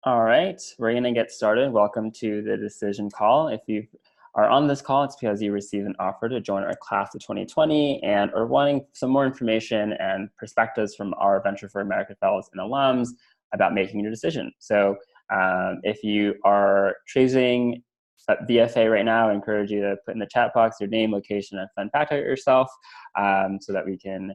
All right, we're going to get started. Welcome to the decision call. If you are on this call, it's because you received an offer to join our class of 2020 and are wanting some more information and perspectives from our Venture for America fellows and alums about making your decision. So if you are choosing VFA right now, I encourage you to put in the chat box your name, location, and fun fact about yourself so that we can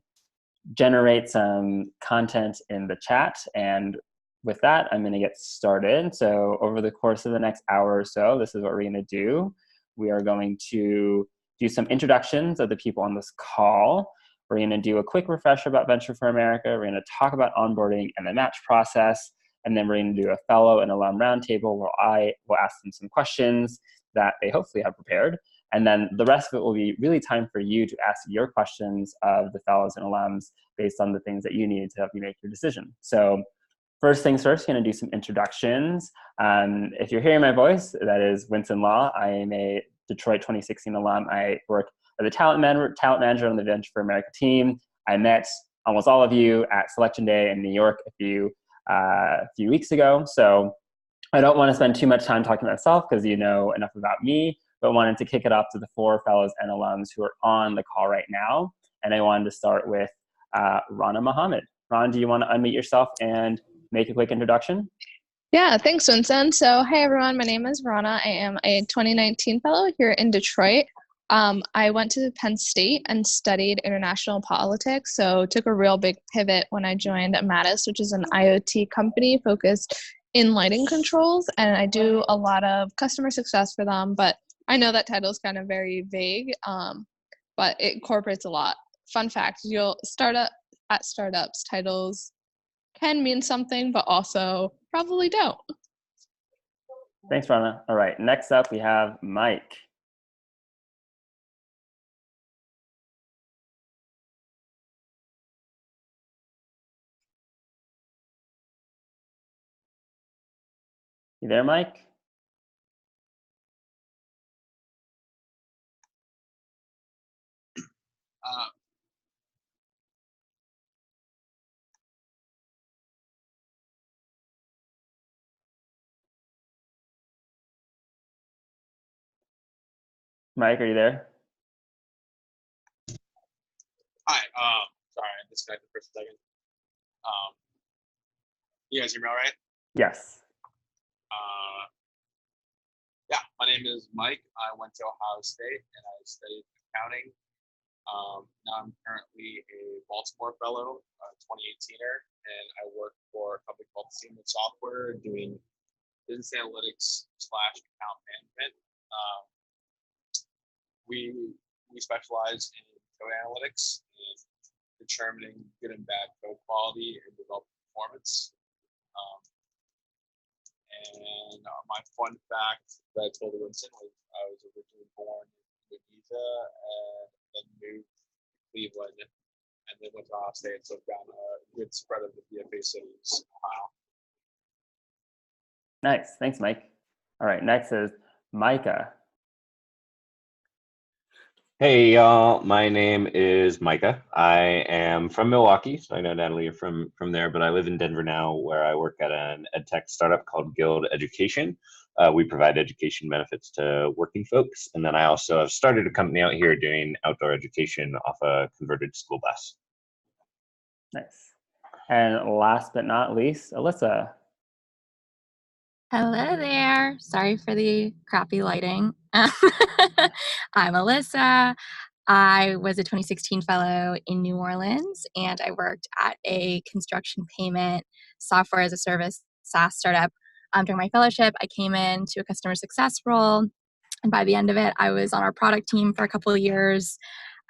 generate some content in the chat. And with that, I'm going to get started. So over the course of the next hour or so, this is what we're going to do. We are going to do some introductions of the people on this call. We're going to do a quick refresher about Venture for America. We're going to talk about onboarding and the match process. And then we're going to do a fellow and alum roundtable where I will ask them some questions that they hopefully have prepared. And then the rest of it will be really time for you to ask your questions of the fellows and alums based on the things that you need to help you make your decision. So first things first, going to do some introductions. If you're hearing my voice, that is Winston Law. I am a Detroit 2016 alum. I work as a talent manager on the Venture for America team. I met almost all of you at Selection Day in New York a few weeks ago. So I don't want to spend too much time talking about myself because you know enough about me, but wanted to kick it off to the four fellows and alums who are on the call right now. And I wanted to start with Rana Mohammed. Ron, do you want to unmute yourself and make a quick introduction? Yeah, thanks, Vincent. So, hey everyone, my name is Rana. I am a 2019 fellow here in Detroit. I went to Penn State and studied international politics, so took a real big pivot when I joined Mattis, which is an IoT company focused in lighting controls, and I do a lot of customer success for them, but I know that title is kind of very vague, but it incorporates a lot. Fun fact, you'll start at startups, titles can mean something, but also probably don't. Thanks, Rana. All right, next up we have Mike. You there, Mike? Mike, are you there? Hi, sorry, I disconnected for a second. You guys hear me all right? Yes. Yeah, my name is Mike. I went to Ohio State and I studied accounting. Now I'm currently a Baltimore fellow, 2018er, and I work for a company called Seamless Software doing business analytics / account management. We specialize in code analytics and determining good and bad code quality and developer performance. And my fun fact that I told Winston was I was originally born in Indonesia and then moved to Cleveland and then went to Ohio State, so I've got a good spread of the VFA cities. Wow. Nice, thanks, Mike. All right, next is Micah. Hey y'all, my name is Micah. I am from Milwaukee, so I know Natalie you're from there, but I live in Denver now where I work at an ed tech startup called Guild Education. We provide education benefits to working folks, and then I also have started a company out here doing outdoor education off a converted school bus. Nice. And last but not least, Alyssa. Hello there. Sorry for the crappy lighting. I'm Alyssa. I was a 2016 fellow in New Orleans, and I worked at a construction payment software as a service SaaS startup. During my fellowship, I came into a customer success role, and by the end of it, I was on our product team for a couple of years.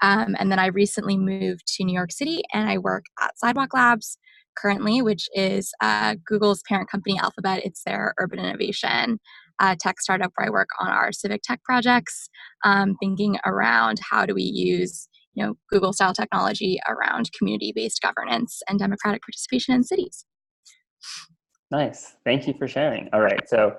And then I recently moved to New York City, and I work at Sidewalk Labs currently, which is Google's parent company, Alphabet. It's their urban innovation tech startup where I work on our civic tech projects, thinking around how do we use Google-style technology around community-based governance and democratic participation in cities. Nice. Thank you for sharing. All right. So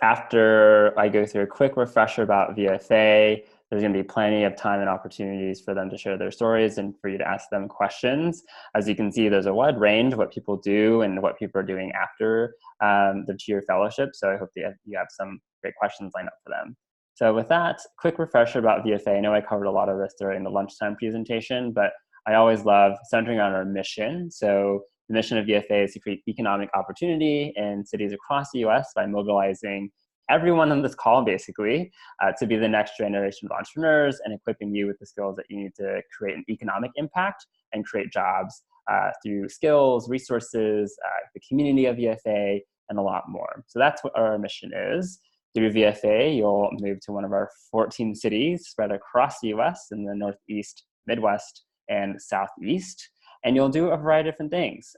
after I go through a quick refresher about VFA, There's going to be plenty of time and opportunities for them to share their stories and for you to ask them questions. As you can see, there's a wide range of what people do and what people are doing after the 2-year fellowship. So I hope that you have some great questions lined up for them. So with that, quick refresher about VFA. I know I covered a lot of this during the lunchtime presentation, but I always love centering on our mission. So the mission of VFA is to create economic opportunity in cities across the US by mobilizing everyone on this call, basically, to be the next generation of entrepreneurs and equipping you with the skills that you need to create an economic impact and create jobs through skills, resources, the community of VFA, and a lot more. So that's what our mission is. Through VFA, you'll move to one of our 14 cities spread across the US in the Northeast, Midwest, and Southeast. And you'll do a variety of different things,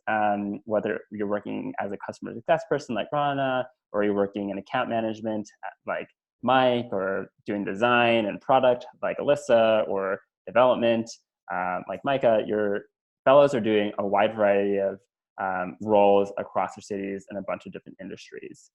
whether you're working as a customer success person like Rana, or you're working in account management like Mike, or doing design and product like Alyssa, or development like Micah. Your fellows are doing a wide variety of roles across their cities in a bunch of different industries.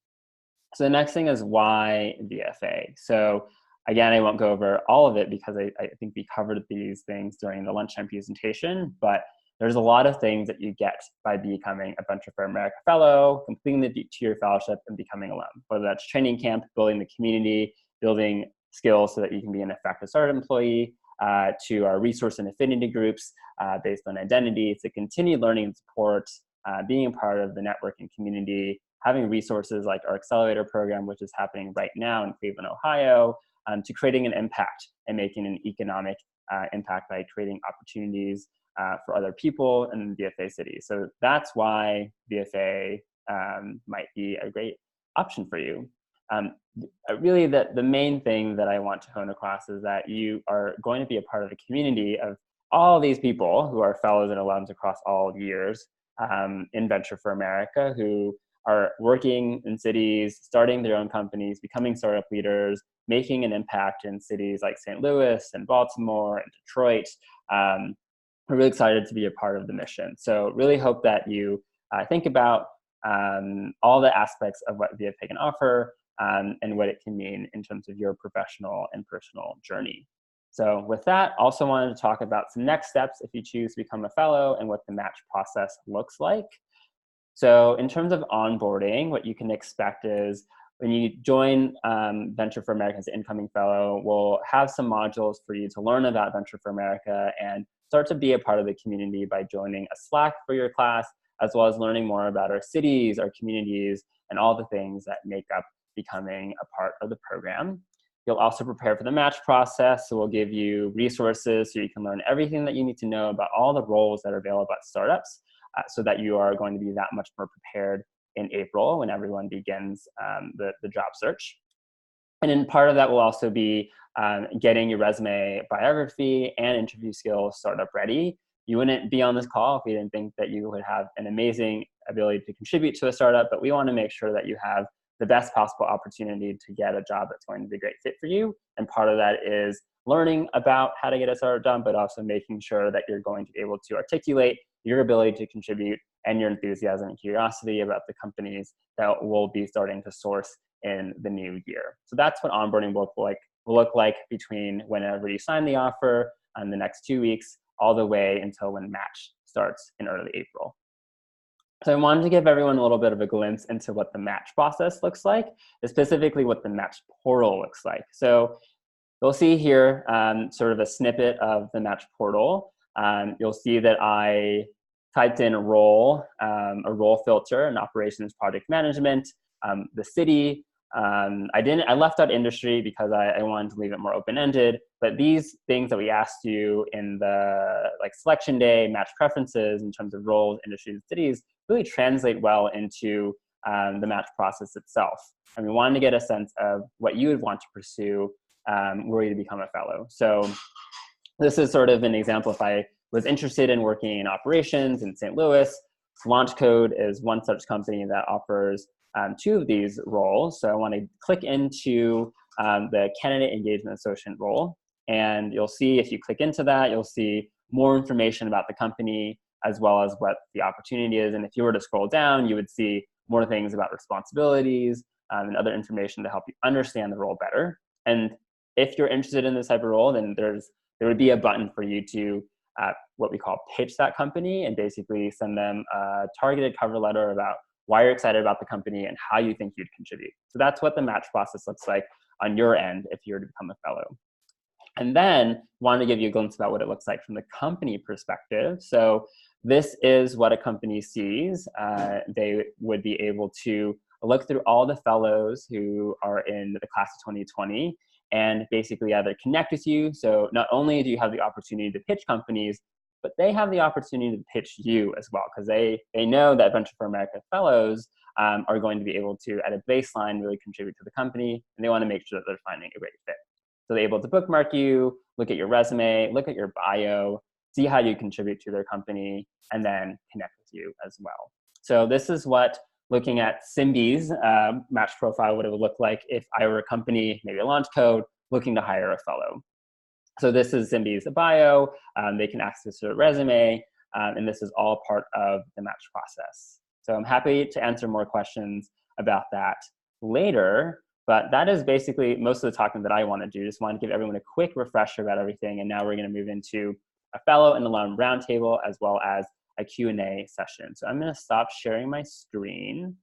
So the next thing is why VFA. So again, I won't go over all of it because I think we covered these things during the lunchtime presentation, but there's a lot of things that you get by becoming a Venture for America Fellow, completing the 2-year fellowship, and becoming alum. Whether that's training camp, building the community, building skills so that you can be an effective startup employee, to our resource and affinity groups based on identity, to continued learning and support, being a part of the networking community, having resources like our accelerator program, which is happening right now in Cleveland, Ohio, to creating an impact and making an economic impact by creating opportunities for other people in VFA cities. So that's why VFA might be a great option for you. Really, the main thing that I want to hone across is that you are going to be a part of a community of all these people who are fellows and alums across all years in Venture for America, who are working in cities, starting their own companies, becoming startup leaders, making an impact in cities like St. Louis and Baltimore and Detroit. We're really excited to be a part of the mission. So really hope that you think about all the aspects of what VFA can offer and what it can mean in terms of your professional and personal journey. So with that, also wanted to talk about some next steps if you choose to become a fellow and what the match process looks like. So in terms of onboarding, what you can expect is when you join Venture for America as an incoming fellow, we'll have some modules for you to learn about Venture for America and start to be a part of the community by joining a Slack for your class, as well as learning more about our cities, our communities, and all the things that make up becoming a part of the program. You'll also prepare for the match process, so we'll give you resources so you can learn everything that you need to know about all the roles that are available at startups, so that you are going to be that much more prepared in April when everyone begins the job search. And then part of that will also be getting your resume, biography, and interview skills startup ready. You wouldn't be on this call if we didn't think that you would have an amazing ability to contribute to a startup, but we want to make sure that you have the best possible opportunity to get a job that's going to be a great fit for you. And part of that is learning about how to get a startup done, but also making sure that you're going to be able to articulate your ability to contribute and your enthusiasm and curiosity about the companies that will be starting to source in the new year. So that's what onboarding will look like between whenever you sign the offer and the next 2 weeks, all the way until when match starts in early April. So I wanted to give everyone a little bit of a glimpse into what the match process looks like, specifically what the match portal looks like. So you'll see here sort of a snippet of the match portal. You'll see that I typed in a role filter, an operations project management, the city. I left out industry because I wanted to leave it more open-ended, but these things that we asked you in the selection day, match preferences in terms of roles, industries, and cities really translate well into the match process itself. And we wanted to get a sense of what you would want to pursue were you to become a fellow. So this is sort of an example. If I was interested in working in operations in St. Louis, LaunchCode is one such company that offers 2 of these roles. So I want to click into the candidate engagement associate role. And you'll see, if you click into that, you'll see more information about the company as well as what the opportunity is. And if you were to scroll down, you would see more things about responsibilities and other information to help you understand the role better. And if you're interested in this type of role, then there would be a button for you to what we call pitch that company, and basically send them a targeted cover letter about why you're excited about the company and how you think you'd contribute. So that's what the match process looks like on your end if you were to become a fellow. And then wanted to give you a glimpse about what it looks like from the company perspective. So this is what a company sees. They would be able to look through all the fellows who are in the class of 2020 and basically either connect with you. So not only do you have the opportunity to pitch companies, but they have the opportunity to pitch you as well, because they know that Venture for America fellows are going to be able to, at a baseline, really contribute to the company, and they want to make sure that they're finding a great fit. So they're able to bookmark you, look at your resume, look at your bio, see how you contribute to their company, and then connect with you as well. So this is what looking at Simbi's match profile would have looked like if I were a company, maybe a launch code, looking to hire a fellow. So this is Simbi's bio. They can access their resume, and this is all part of the match process. So I'm happy to answer more questions about that later. But that is basically most of the talking that I want to do. Just want to give everyone a quick refresher about everything. And now we're going to move into a fellow and alum roundtable, as well as a Q&A session. So I'm going to stop sharing my screen.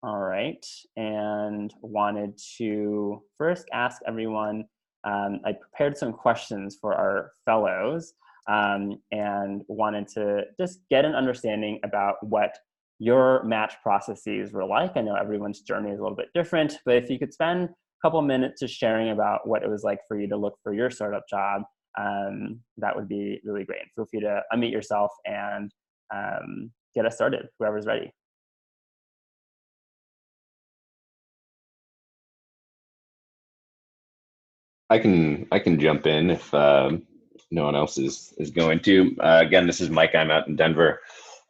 All right. And wanted to first ask everyone, I prepared some questions for our fellows and wanted to just get an understanding about what your match processes were like. I know everyone's journey is a little bit different, but if you could spend a couple minutes just sharing about what it was like for you to look for your startup job, that would be really great. Feel free to unmute yourself and get us started, whoever's ready. I can jump in if no one else is going to. Again, this is Mike. I'm out in Denver.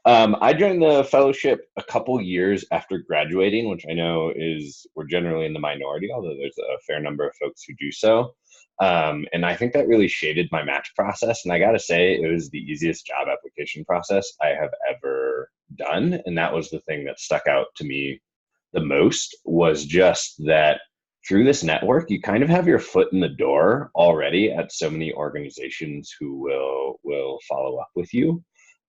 I joined the fellowship a couple years after graduating, which I know we're generally in the minority, although there's a fair number of folks who do so. And I think that really shaded my match process. And I got to say, it was the easiest job application process I have ever done. And that was the thing that stuck out to me the most, was just that through this network, you kind of have your foot in the door already at so many organizations who will follow up with you.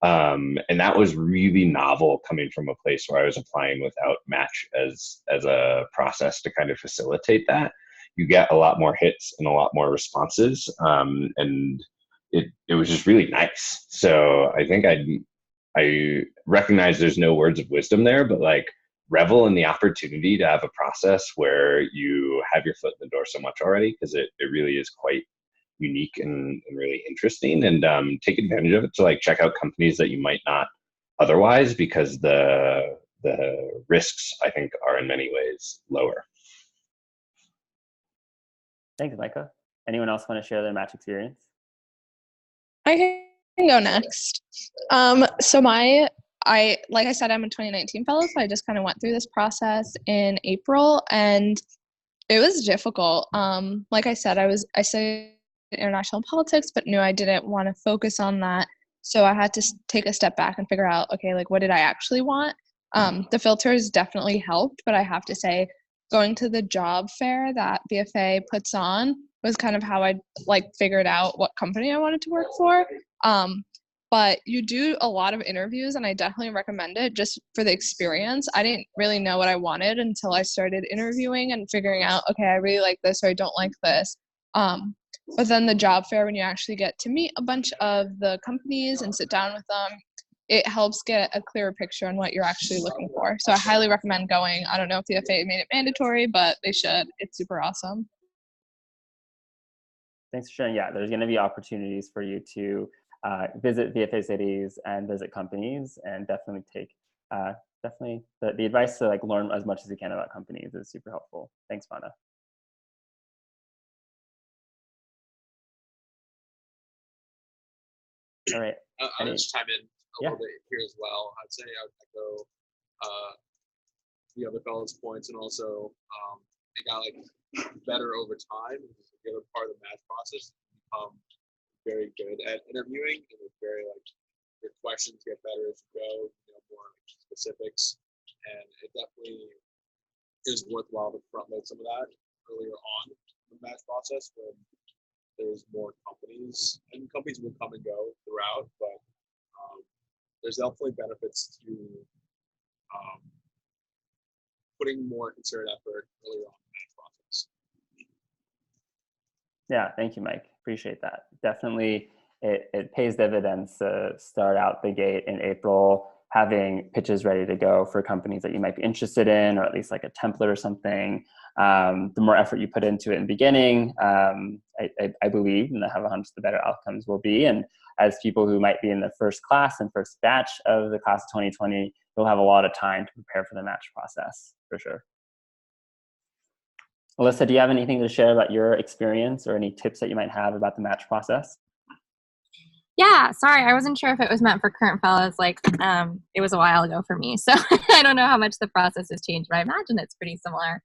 And that was really novel, coming from a place where I was applying without Match as a process to kind of facilitate that. You get a lot more hits and a lot more responses, and it was just really nice. So I think I recognize there's no words of wisdom there, but like, revel in the opportunity to have a process where you have your foot in the door so much already, because it really is quite unique and really interesting, and take advantage of it to like check out companies that you might not otherwise, because the risks, I think, are in many ways lower. Thanks, Micah. Anyone else want to share their match experience? I can go next. So like I said, I'm a 2019 fellow, so I just kind of went through this process in April, and it was difficult. Like I said, I studied international politics, but knew I didn't want to focus on that. So I had to take a step back and figure out, okay, like, what did I actually want? The filters definitely helped, but I have to say, going to the job fair that VFA puts on was kind of how I figured out what company I wanted to work for. But you do a lot of interviews, and I definitely recommend it just for the experience. I didn't really know what I wanted until I started interviewing and figuring out, okay, I really like this or I don't like this. But then the job fair, when you actually get to meet a bunch of the companies and sit down with them, it helps get a clearer picture on what you're actually looking for. So I highly recommend going. I don't know if the VFA made it mandatory, but they should. It's super awesome. Thanks for sharing. Yeah, there's going to be opportunities for you to visit VFA cities and visit companies, and definitely take the advice to like learn as much as you can about companies is super helpful. Thanks, Mana. All right. I'll just chime in a little bit here as well. I'd say I would echo the other fellows' points, and also it got like better over time. The other part of the match process, become very good at interviewing, and it's very like your questions get better as you go. You know more like, specifics, and it definitely is worthwhile to front load some of that earlier on in the match process when there's more companies, and companies will come and go throughout, but there's definitely benefits to um, putting more concerted effort earlier on in the match process. Yeah, thank you, Mike. Appreciate that. Definitely, it pays dividends to start out the gate in April, having pitches ready to go for companies that you might be interested in, or at least like a template or something. The more effort you put into it in the beginning, I believe, and I have a hunch, the better outcomes will be. And as people who might be in the first class and first batch of the class of 2020, you'll have a lot of time to prepare for the match process, for sure. Alyssa, do you have anything to share about your experience or any tips that you might have about the match process? Yeah, sorry, I wasn't sure if it was meant for current fellows. Like, it was a while ago for me, so I don't know how much the process has changed, but I imagine it's pretty similar.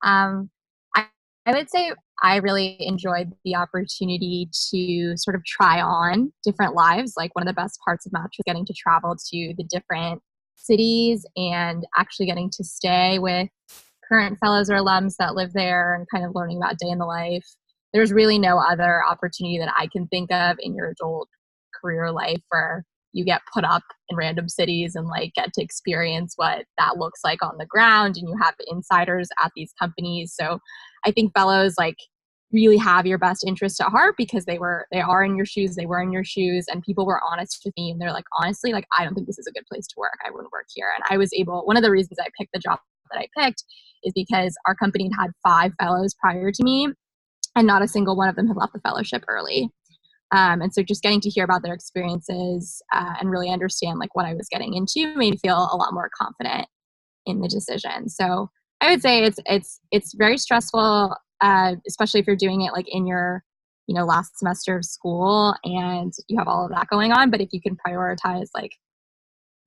Um, I, I would say I really enjoyed the opportunity to sort of try on different lives. Like, one of the best parts of match was getting to travel to the different cities and actually getting to stay with current fellows or alums that live there and kind of learning about day in the life. There's really no other opportunity that I can think of in your adult career life where you get put up in random cities and like get to experience what that looks like on the ground, and you have insiders at these companies. So I think fellows like really have your best interest at heart because they are in your shoes, they were in your shoes, and people were honest with me, and they're like, honestly, like, I don't think this is a good place to work, I wouldn't work here. And I was able, one of the reasons I picked the job that I picked is because our company had 5 fellows prior to me, and not a single one of them had left the fellowship early. And so just getting to hear about their experiences and really understand like what I was getting into made me feel a lot more confident in the decision. So I would say it's very stressful, especially if you're doing it like in your last semester of school and you have all of that going on. But if you can prioritize like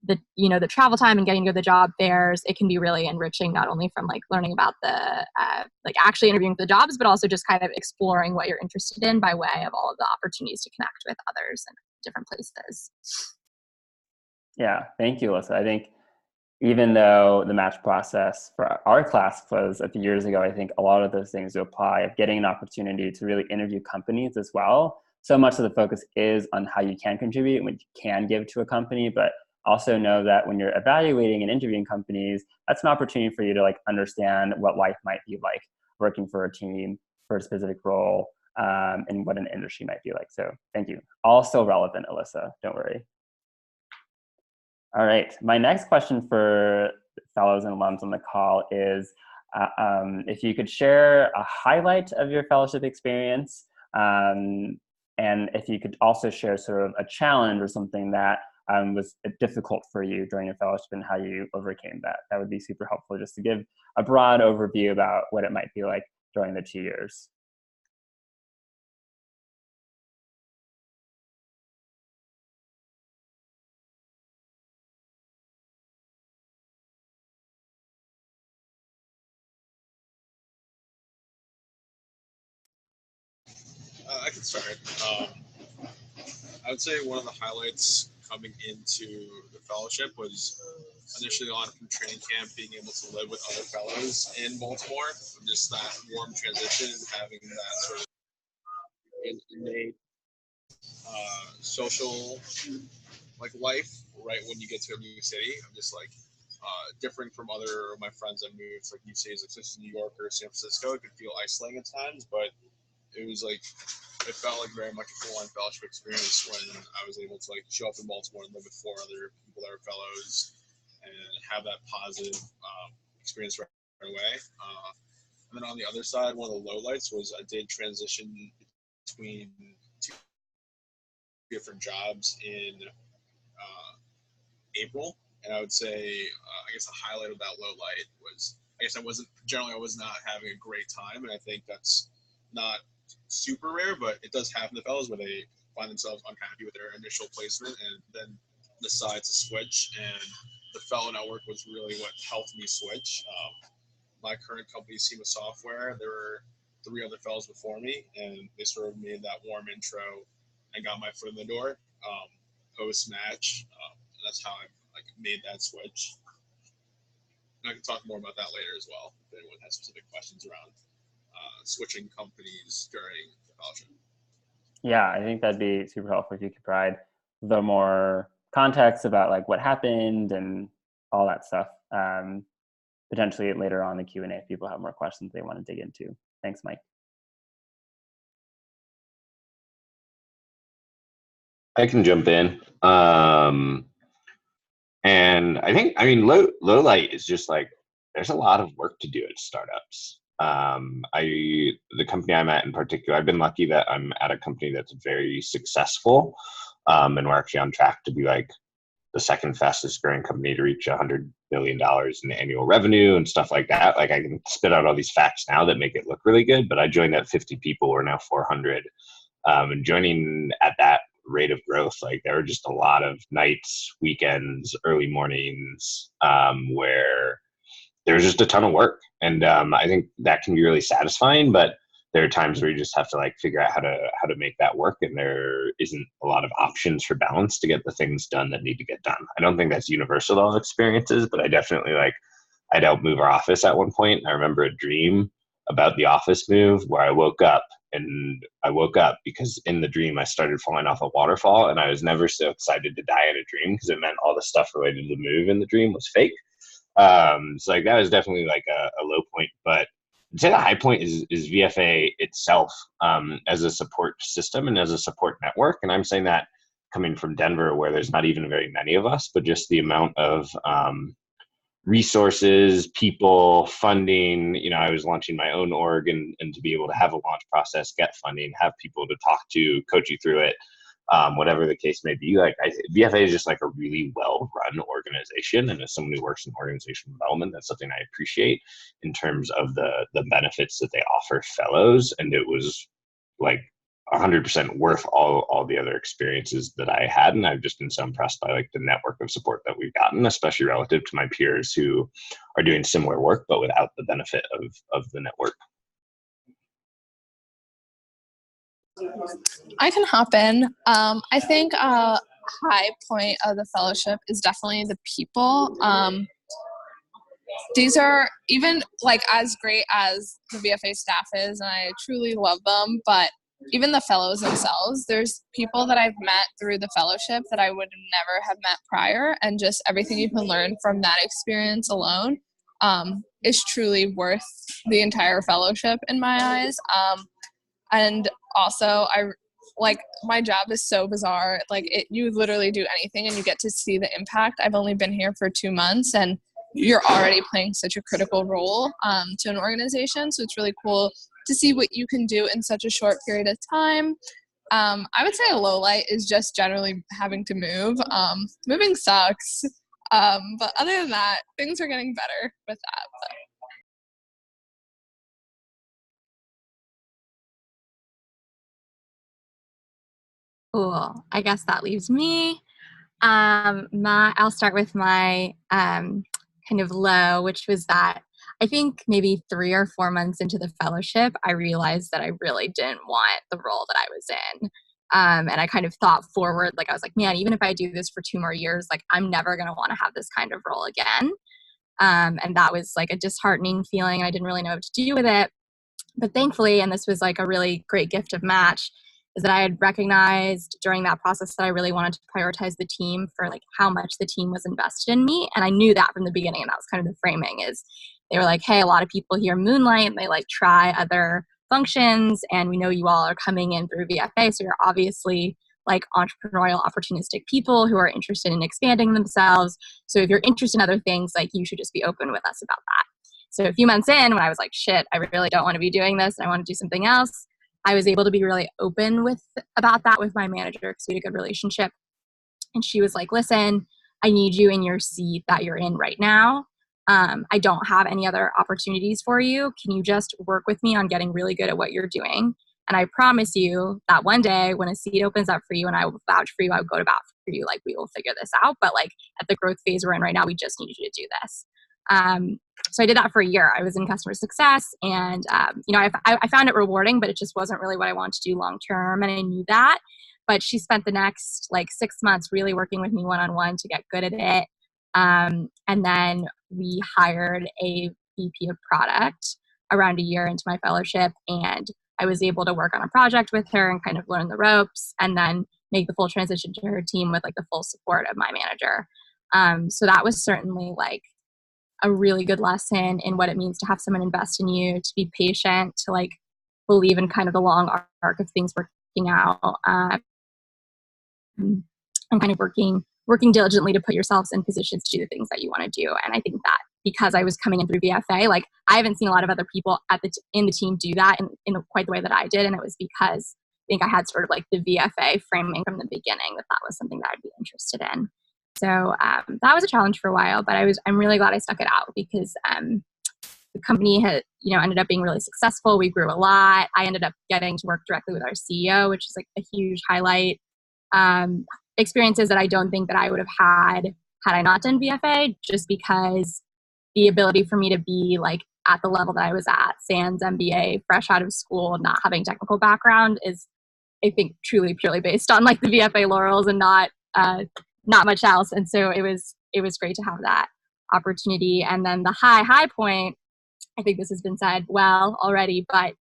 the travel time and getting to the job fairs, it can be really enriching, not only from like learning about the like actually interviewing for the jobs, but also just kind of exploring what you're interested in by way of all of the opportunities to connect with others in different places. Yeah, thank you, Alyssa. I think even though the match process for our class was a few years ago, I think a lot of those things do apply, of getting an opportunity to really interview companies as well. So much of the focus is on how you can contribute and what you can give to a company, but also know that when you're evaluating and interviewing companies, that's an opportunity for you to like understand what life might be like working for a team for a specific role, and what an industry might be like. So thank you. Also relevant, Alyssa, don't worry. All right, my next question for fellows and alums on the call is if you could share a highlight of your fellowship experience, and if you could also share sort of a challenge or something that was difficult for you during your fellowship and how you overcame that. That would be super helpful, just to give a broad overview about what it might be like during the 2 years. I can start. I would say one of the highlights coming into the fellowship was initially on from training camp, being able to live with other fellows in Baltimore, just that warm transition and having that sort of innate social like life right when you get to a new city. I'm just like differing from other of my friends that moved like new cities, like such as New York or San Francisco. It could feel isolating at times, but it was like it felt like very much a full-on fellowship experience when I was able to like show up in Baltimore and live with 4 other people that are fellows and have that positive experience right away. And then on the other side, one of the lowlights was I did transition between 2 different jobs in April, and I would say I guess a highlight of that low light was I guess I was not having a great time, and I think that's not super rare, but it does happen to fellows where they find themselves unhappy with their initial placement and then decide to switch. And the fellow network was really what helped me switch. My current company's team of software, there were 3 other fellows before me, and they sort of made that warm intro and got my foot in the door post match. That's how I like made that switch. And I can talk more about that later as well if anyone has specific questions around switching companies during the fellowship. Yeah, I think that'd be super helpful if you could provide the more context about like what happened and all that stuff. Potentially later on in the Q&A if people have more questions they want to dig into. Thanks, Mike. I can jump in. And I mean, low light is just like, there's a lot of work to do at startups. The company I'm at in particular, I've been lucky that I'm at a company that's very successful. And we're actually on track to be like the second fastest growing company to reach $100 billion in annual revenue and stuff like that. Like I can spit out all these facts now that make it look really good, but I joined at 50 people. We're now 400. And joining at that rate of growth, like there were just a lot of nights, weekends, early mornings, where there's just a ton of work. And I think that can be really satisfying, but there are times where you just have to like figure out how to make that work. And there isn't a lot of options for balance to get the things done that need to get done. I don't think that's universal to all experiences, but I definitely I'd help move our office at one point. And I remember a dream about the office move where I woke up because in the dream I started falling off a waterfall, and I was never so excited to die in a dream because it meant all the stuff related to the move in the dream was fake. So like that was definitely like a low point, but I'd say the high point is VFA itself, as a support system and as a support network. And I'm saying that coming from Denver, where there's not even very many of us, but just the amount of resources, people, funding. I was launching my own org, and to be able to have a launch process, get funding, have people to talk to, coach you through it, whatever the case may be. Like VFA is just like a really well-run organization, and as someone who works in organizational development, that's something I appreciate in terms of the benefits that they offer fellows. And it was like 100% worth all the other experiences that I had. And I've just been so impressed by like the network of support that we've gotten, especially relative to my peers who are doing similar work, but without the benefit of the network. I can hop in. I think a high point of the fellowship is definitely the people. These are even like as great as the VFA staff is, and I truly love them, but even the fellows themselves, there's people that I've met through the fellowship that I would never have met prior, and just everything you can learn from that experience alone is truly worth the entire fellowship in my eyes. And also my job is so bizarre. You literally do anything and you get to see the impact. I've only been here for 2 months, and you're already playing such a critical role to an organization. So it's really cool to see what you can do in such a short period of time. I would say a low light is just generally having to move. Moving sucks. But other than that, things are getting better with that. Cool. I guess that leaves me. I'll start with my kind of low, which was that I think maybe 3 or 4 months into the fellowship, I realized that I really didn't want the role that I was in. And I kind of thought forward, I was like, man, even if I do this for 2 more years, I'm never going to want to have this kind of role again. And that was a disheartening feeling. I didn't really know what to do with it. But thankfully, and this was a really great gift of match, is that I had recognized during that process that I really wanted to prioritize the team for how much the team was invested in me. And I knew that from the beginning, and that was kind of the framing. Is they were like, hey, a lot of people here moonlight and they try other functions, and we know you all are coming in through VFA, so you're obviously entrepreneurial, opportunistic people who are interested in expanding themselves. So if you're interested in other things, you should just be open with us about that. So a few months in, when I was like, shit, I really don't want to be doing this, I want to do something else, I was able to be really open about that with my manager, because we had a good relationship. And she was like, listen, I need you in your seat that you're in right now. I don't have any other opportunities for you. Can you just work with me on getting really good at what you're doing? And I promise you that one day when a seat opens up for you and I will vouch for you, I will go to bat for you. We will figure this out. But at the growth phase we're in right now, we just need you to do this. So I did that for a year. I was in customer success, and I found it rewarding, but it just wasn't really what I wanted to do long term, and I knew that. But she spent the next 6 months really working with me one-on-one to get good at it. And then we hired a VP of product around a year into my fellowship, and I was able to work on a project with her and kind of learn the ropes, and then make the full transition to her team with like the full support of my manager. So that was certainly like a really good lesson in what it means to have someone invest in you, to be patient, to like believe in kind of the long arc of things working out, and kind of working diligently to put yourselves in positions to do the things that you want to do. And I think that because I was coming in through VFA, like I haven't seen a lot of other people in the team do that in quite the way that I did. And it was because I think I had sort of like the VFA framing from the beginning that was something that I'd be interested in. So that was a challenge for a while, but I'm really glad I stuck it out because the company had, ended up being really successful. We grew a lot. I ended up getting to work directly with our CEO, which is like a huge highlight. Experiences that I don't think that I would have had I not done VFA, just because the ability for me to be like at the level that I was at, sans MBA, fresh out of school, not having technical background, is I think truly purely based on like the VFA laurels and not much else. And so it was great to have that opportunity. And then the high point, I think this has been said well already, but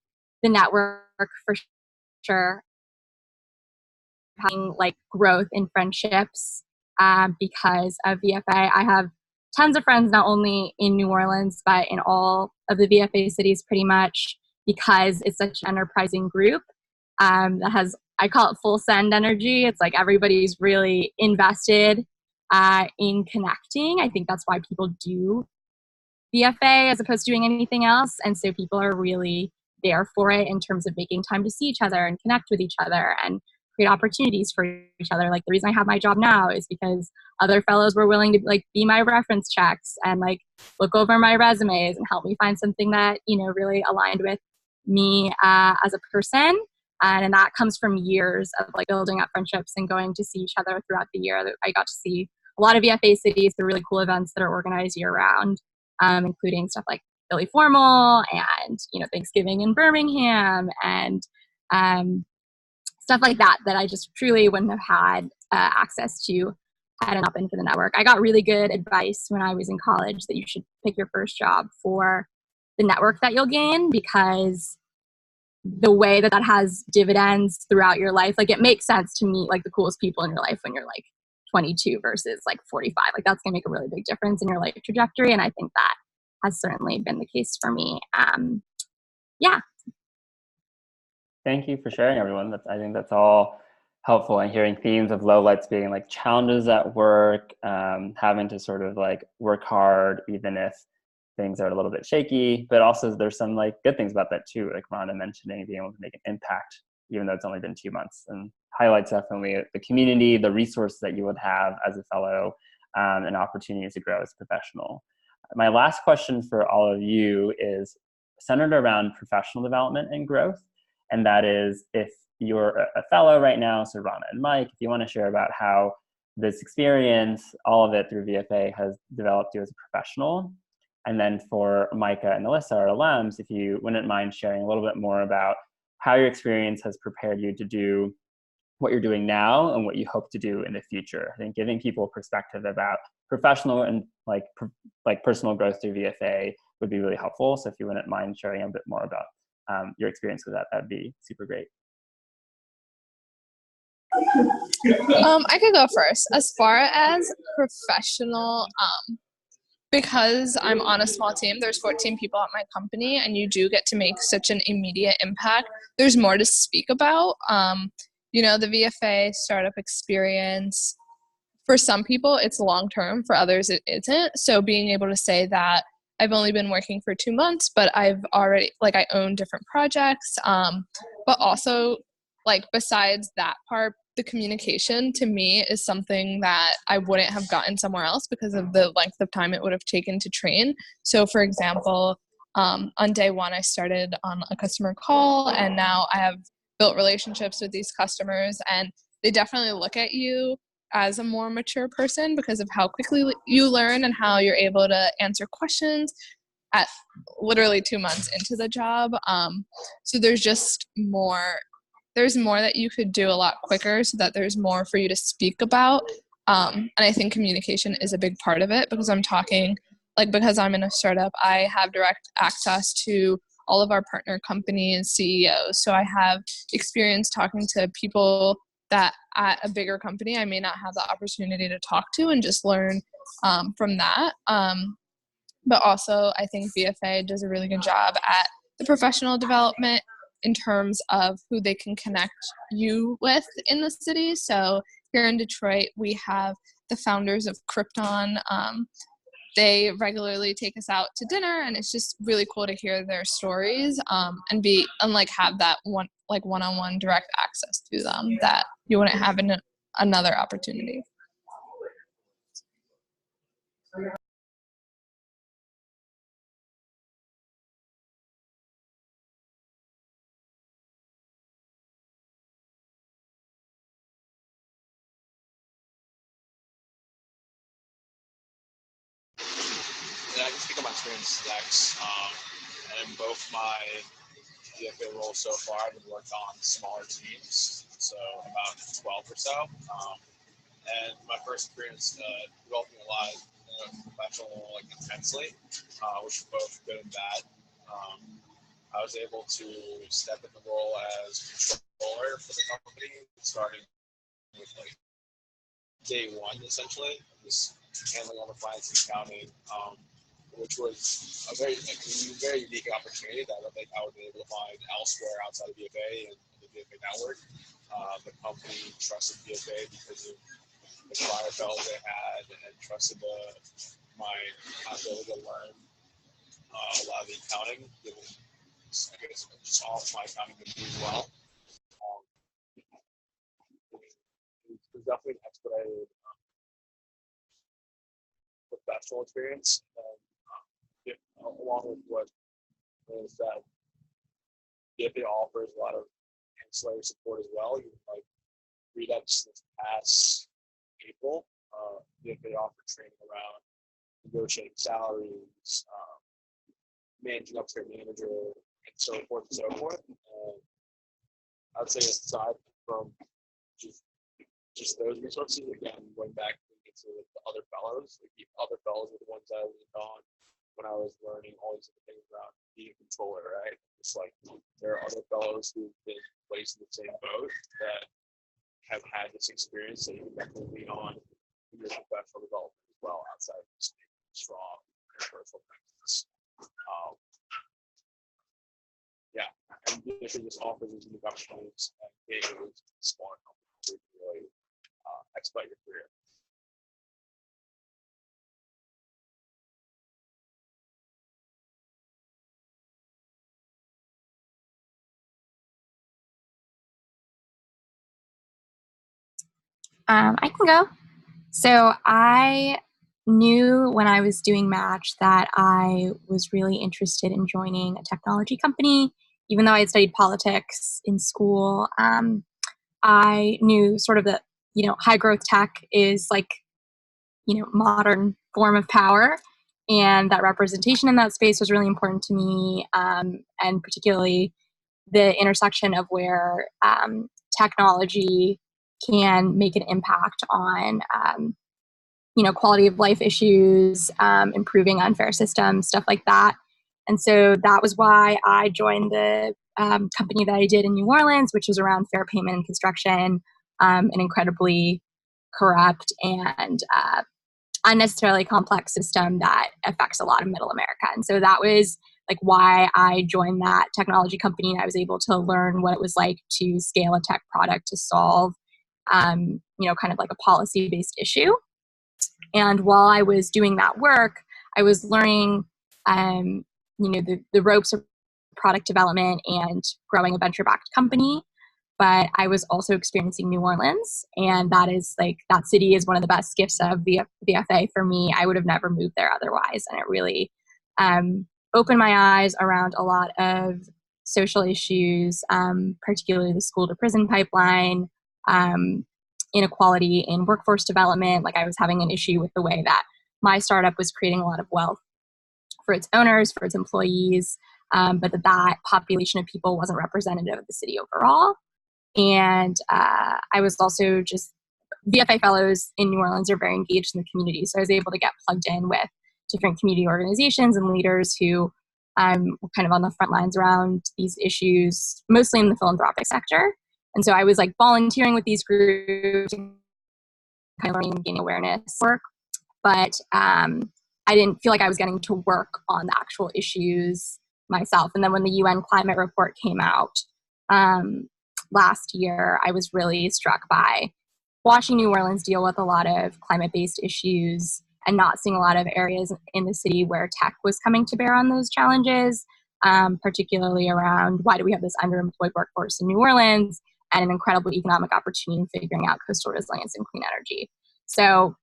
the network for sure, having like growth in friendships because of VFA. I have tons of friends not only in New Orleans but in all of the VFA cities pretty much, because it's such an enterprising group that has, I call it full send energy. It's like everybody's really invested in connecting. I think that's why people do VFA as opposed to doing anything else. And so people are really there for it in terms of making time to see each other and connect with each other and create opportunities for each other. Like the reason I have my job now is because other fellows were willing to like be my reference checks and like look over my resumes and help me find something that, really aligned with me as a person. And that comes from years of like building up friendships and going to see each other throughout the year. I got to see a lot of VFA cities, the really cool events that are organized year round, including stuff like Philly Formal and, Thanksgiving in Birmingham and stuff like that I just truly wouldn't have had access to had it not been for the network. I got really good advice when I was in college that you should pick your first job for the network that you'll gain, because the way that has dividends throughout your life, like it makes sense to meet like the coolest people in your life when you're like 22 versus like 45. Like that's gonna make a really big difference in your life trajectory. And I think that has certainly been the case for me. Yeah. Thank you for sharing, everyone. I think that's all helpful, and hearing themes of lowlights being like challenges at work, having to sort of like work hard even if things are a little bit shaky, but also there's some like good things about that too, like Rhonda mentioning being able to make an impact even though it's only been 2 months, and highlights definitely the community, the resources that you would have as a fellow, and opportunities to grow as a professional. My last question for all of you is centered around professional development and growth. And that is, if you're a fellow right now, so Rana and Mike, if you want to share about how this experience, all of it through VFA, has developed you as a professional. And then for Micah and Alyssa, our alums, if you wouldn't mind sharing a little bit more about how your experience has prepared you to do what you're doing now and what you hope to do in the future. I think giving people perspective about professional and like personal growth through VFA would be really helpful. So if you wouldn't mind sharing a bit more about your experience with that, that'd be super great. I could go first. As far as professional, because I'm on a small team, there's 14 people at my company, and you do get to make such an immediate impact. There's more to speak about. The VFA startup experience, for some people, it's long-term. For others, it isn't. So being able to say that I've only been working for 2 months, but I've already, I own different projects. But also, besides that part, the communication to me is something that I wouldn't have gotten somewhere else because of the length of time it would have taken to train. So for example, on day one, I started on a customer call, and now I have built relationships with these customers, and they definitely look at you as a more mature person because of how quickly you learn and how you're able to answer questions at literally 2 months into the job. So there's just there's more that you could do a lot quicker, so that there's more for you to speak about. And I think communication is a big part of it, because I'm talking, because I'm in a startup, I have direct access to all of our partner companies' CEOs. So I have experience talking to people that at a bigger company I may not have the opportunity to talk to, and just learn from that. But also, I think VFA does a really good job at the professional development in terms of who they can connect you with in the city. So here in Detroit, we have the founders of Krypton. They regularly take us out to dinner, and it's just really cool to hear their stories, and like have that one-on-one direct access to them that you wouldn't have in another opportunity. And I can speak on my experience next. And both my VFA roles so far, I've been working on smaller teams, so about 12 or so. And my first experience developing a lot professional, intensely, which was both good and bad. I was able to step in the role as controller for the company, starting with day one, essentially, just handling all the finance and accounting, which was a very unique opportunity that I don't think I would be able to find elsewhere outside of VFA and the VFA network. The company trusted VFA because of the prior fellows they had, and trusted my ability to learn a lot of the accounting, given I guess just all of my accounting as well. It was definitely an expedited professional experience, and along with what is that VFA offers a lot of ancillary support as well. You can read up this past April. VFA offered training around negotiating salaries, managing up to your manager, and so forth and so forth. And I'd say aside from just those resources, again, going back to the other fellows, the other fellows were the ones I leaned on when I was learning all these different things around being a controller, right? It's there are other fellows who've been placed in the same boat that have had this experience that you can definitely lean on in your professional development as well, outside of just being strong personal practice. Yeah, and this just offers these new opportunities and gateways to smaller companies to really expedite your career. I can go. So I knew when I was doing Match that I was really interested in joining a technology company. Even though I had studied politics in school, I knew sort of that, high growth tech is modern form of power. And that representation in that space was really important to me, and particularly the intersection of where technology can make an impact on quality of life issues, improving unfair systems, stuff like that. And so that was why I joined the company that I did in New Orleans, which was around fair payment and construction, an incredibly corrupt and unnecessarily complex system that affects a lot of middle America. And so that was why I joined that technology company. And I was able to learn what it was like to scale a tech product to solve, kind of a policy-based issue. And while I was doing that work, I was learning, the ropes of product development and growing a venture-backed company. But I was also experiencing New Orleans, and that city is one of the best gifts of the VFA for me. I would have never moved there otherwise, and it really opened my eyes around a lot of social issues, particularly the school to prison pipeline, inequality in workforce development. I was having an issue with the way that my startup was creating a lot of wealth for its owners, for its employees, but that population of people wasn't representative of the city overall. And I was also VFA fellows in New Orleans are very engaged in the community. So I was able to get plugged in with different community organizations and leaders who were kind of on the front lines around these issues, mostly in the philanthropic sector. And so I was like volunteering with these groups, kind of learning and gaining awareness work. But I didn't feel like I was getting to work on the actual issues myself. And then when the UN climate report came out last year, I was really struck by watching New Orleans deal with a lot of climate-based issues and not seeing a lot of areas in the city where tech was coming to bear on those challenges, particularly around why do we have this underemployed workforce in New Orleans and an incredible economic opportunity in figuring out coastal resilience and clean energy. So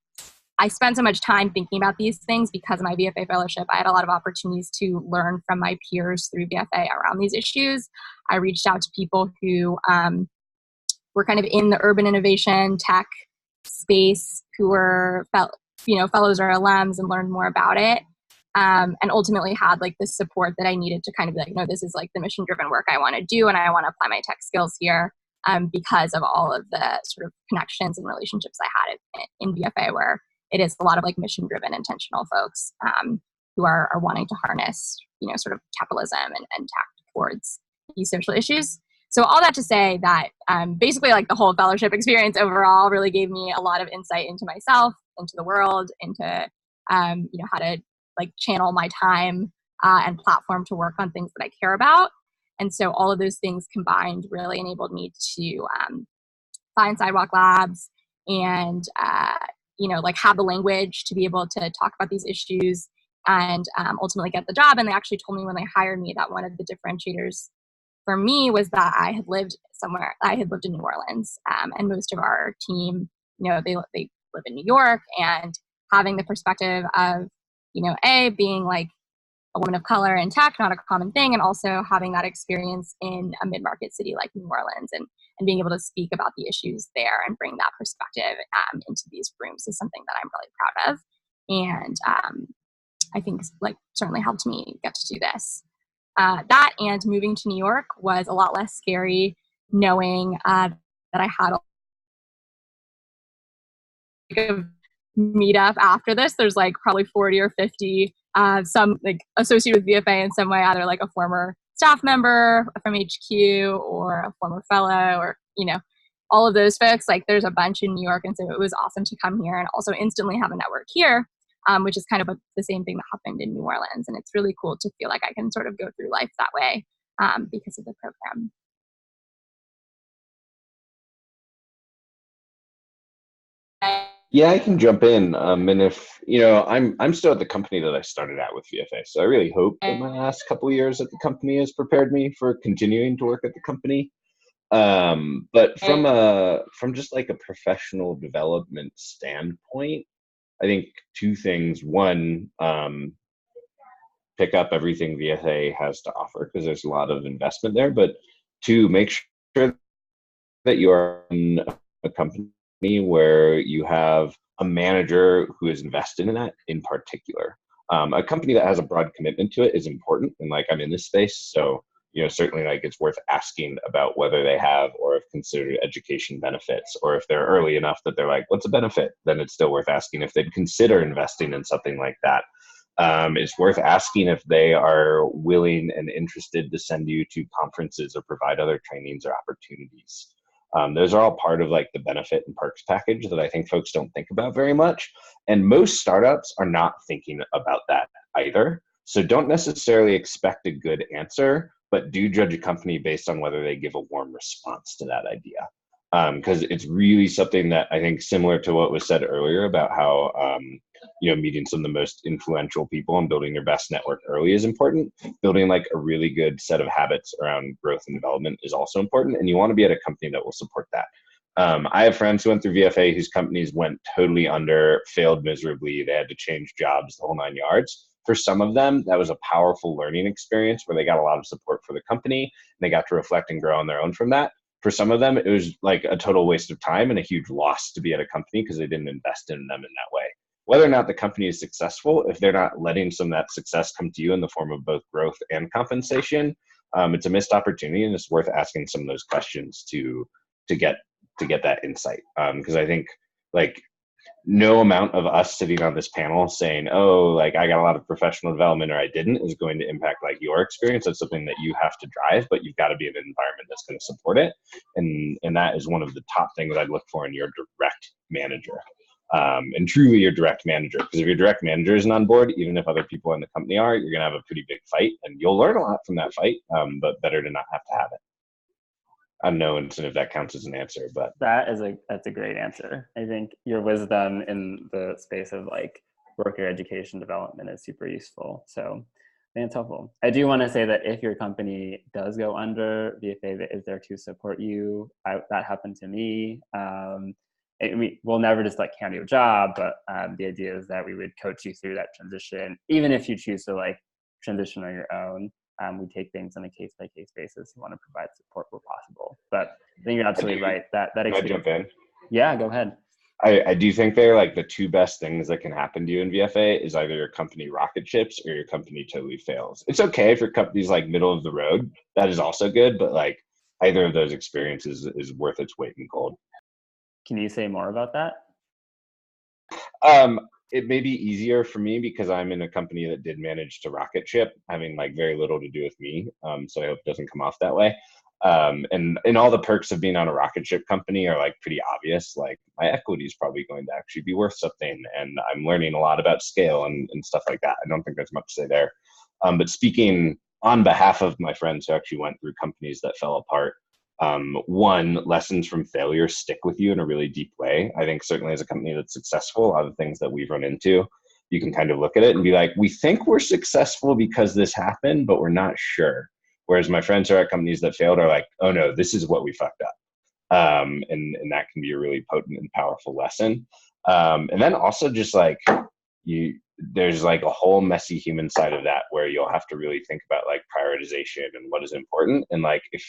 I spent so much time thinking about these things because of my VFA fellowship. I had a lot of opportunities to learn from my peers through VFA around these issues. I reached out to people who were kind of in the urban innovation tech space, who were fellows or alums, and learned more about it. And ultimately had like the support that I needed to kind of be like, no, this is like the mission driven work I want to do, and I want to apply my tech skills here. Because of all of the sort of connections and relationships I had in VFA, where it is a lot of like mission-driven, intentional folks who are wanting to harness, sort of capitalism and tech towards these social issues. So all that to say that basically like the whole fellowship experience overall really gave me a lot of insight into myself, into the world, into how to like channel my time and platform to work on things that I care about. And so all of those things combined really enabled me to find Sidewalk Labs and, like have the language to be able to talk about these issues and ultimately get the job. And they actually told me when they hired me that one of the differentiators for me was that I had lived in New Orleans. And most of our team, they live in New York, and having the perspective of, being like a woman of color in tech, not a common thing, and also having that experience in a mid-market city like New Orleans and being able to speak about the issues there and bring that perspective into these rooms is something that I'm really proud of. And I think like certainly helped me get to do this. That and moving to New York was a lot less scary, knowing that I had a meetup after this. There's like probably 40 or 50 some like associated with VFA in some way, either like a former staff member from HQ or a former fellow, or all of those folks. Like there's a bunch in New York, and so it was awesome to come here and also instantly have a network here, which is kind of the same thing that happened in New Orleans. And it's really cool to feel like I can sort of go through life that way because of the program. Yeah, I can jump in. And if I'm still at the company that I started at with VFA, so I really hope that my last couple of years at the company has prepared me for continuing to work at the company. But from just like a professional development standpoint, I think two things. One, pick up everything VFA has to offer because there's a lot of investment there. But two, make sure that you are in a company where you have a manager who is invested in that in particular. A company that has a broad commitment to it is important, and like I'm in this space, so certainly like it's worth asking about whether they have or have considered education benefits, or if they're early enough that they're like, what's a benefit? Then it's still worth asking if they'd consider investing in something like that. It's worth asking if they are willing and interested to send you to conferences or provide other trainings or opportunities. Those are all part of like the benefit and perks package that I think folks don't think about very much. And most startups are not thinking about that either. So don't necessarily expect a good answer, but do judge a company based on whether they give a warm response to that idea. Because it's really something that I think, similar to what was said earlier about how meeting some of the most influential people and building your best network early is important. Building like a really good set of habits around growth and development is also important, and you want to be at a company that will support that. I have friends who went through VFA whose companies went totally under, failed miserably. They had to change jobs, the whole 9 yards. For some of them, that was a powerful learning experience where they got a lot of support for the company and they got to reflect and grow on their own from that. For some of them, it was like a total waste of time and a huge loss to be at a company because they didn't invest in them in that way. Whether or not the company is successful, if they're not letting some of that success come to you in the form of both growth and compensation, it's a missed opportunity, and it's worth asking some of those questions to get that insight. Because I think like no amount of us sitting on this panel saying, oh, like I got a lot of professional development or I didn't is going to impact like your experience. That's something that you have to drive, but you've got to be in an environment that's going to support it. And that is one of the top things I'd look for in your direct manager. And truly your direct manager, because if your direct manager isn't on board, even if other people in the company are, you're going to have a pretty big fight and you'll learn a lot from that fight, but better to not have to have it. I don't know if that counts as an answer, but that's a great answer. I think your wisdom in the space of like worker education development is super useful. So I think it's helpful. I do want to say that if your company does go under, VFA is there to support you. That happened to me. We'll never just like hand you a job, but the idea is that we would coach you through that transition, even if you choose to like transition on your own. We take things on a case-by-case basis. We want to provide support where possible. But I think you're absolutely right. That experience. Jump in? Yeah, go ahead. I do think they're like the two best things that can happen to you in VFA is either your company rocket ships or your company totally fails. It's okay if your company's like middle of the road. That is also good, but like either of those experiences is worth its weight in gold. Can you say more about that? It may be easier for me because I'm in a company that did manage to rocket ship, having like very little to do with me. So I hope it doesn't come off that way. And all the perks of being on a rocket ship company are like pretty obvious. Like my equity is probably going to actually be worth something, and I'm learning a lot about scale and stuff like that. I don't think there's much to say there. But speaking on behalf of my friends who actually went through companies that fell apart, one, lessons from failure stick with you in a really deep way. I think certainly as a company that's successful, a lot of things that we've run into, you can kind of look at it and be like, we think we're successful because this happened, but we're not sure. Whereas my friends who are at companies that failed are like, oh no, this is what we fucked up. And that can be a really potent and powerful lesson. And then also just like there's like a whole messy human side of that where you'll have to really think about like prioritization and what is important. And like if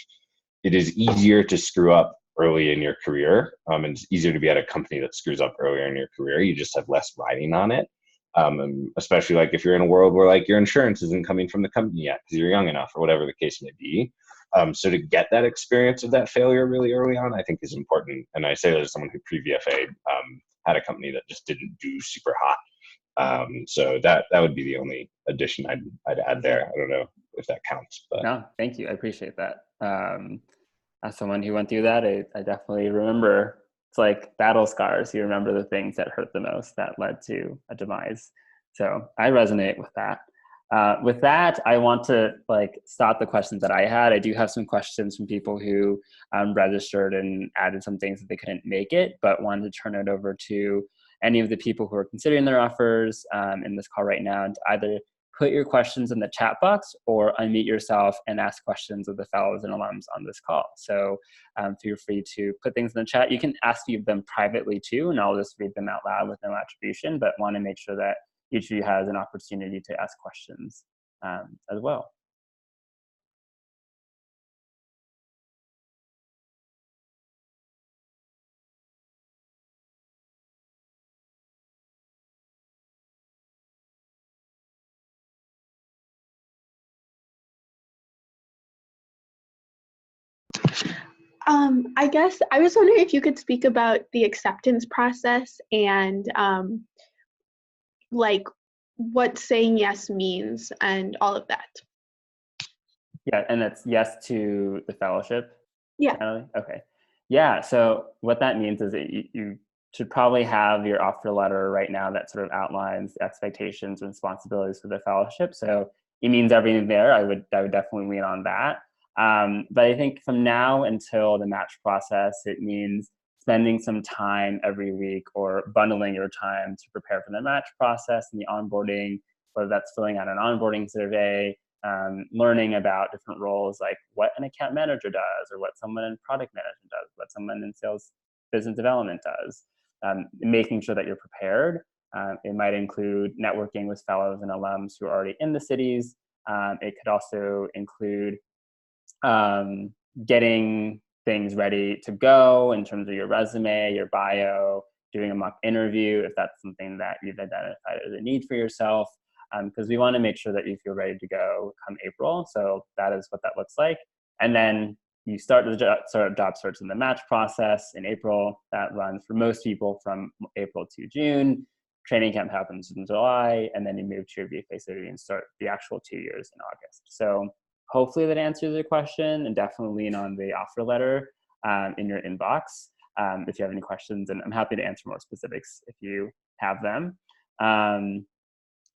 it is easier to screw up early in your career, and it's easier to be at a company that screws up earlier in your career. You just have less riding on it. And especially like if you're in a world where like your insurance isn't coming from the company yet because you're young enough or whatever the case may be. So to get that experience of that failure really early on, I think is important. And I say that as someone who pre-VFA had a company that just didn't do super hot. So that would be the only addition I'd add there. I don't know if that counts. But no, thank you. I appreciate that. As someone who went through that, I definitely remember. It's like battle scars. You remember the things that hurt the most that led to a demise. So I resonate with that. With that, I want to like stop the questions that I had. I do have some questions from people who registered and added some things that they couldn't make it, but wanted to turn it over to any of the people who are considering their offers in this call right now, and to either put your questions in the chat box or unmute yourself and ask questions of the fellows and alums on this call. So feel free to put things in the chat. You can ask them privately too, and I'll just read them out loud with no attribution, but want to make sure that each of you has an opportunity to ask questions as well. I guess I was wondering if you could speak about the acceptance process and like what saying yes means and all of that. Yeah, and that's yes to the fellowship? Yeah. Okay. Yeah, so what that means is that you should probably have your offer letter right now that sort of outlines the expectations and responsibilities for the fellowship. So it means everything there. I would definitely lean on that. But I think from now until the match process, it means spending some time every week or bundling your time to prepare for the match process and the onboarding, whether that's filling out an onboarding survey, learning about different roles like what an account manager does or what someone in product management does, what someone in sales business development does, making sure that you're prepared. It might include networking with fellows and alums who are already in the cities. It could also include getting things ready to go in terms of your resume, your bio, doing a mock interview if that's something that you've identified as a need for yourself, because we want to make sure that you feel ready to go come April. So that is what that looks like. And then you start the job search in the match process in April. That runs for most people from April to June. Training camp happens in July, and then you move to your VFA certificate and start the actual 2 years in August. So hopefully that answers your question, and definitely lean on the offer letter in your inbox if you have any questions, and I'm happy to answer more specifics if you have them.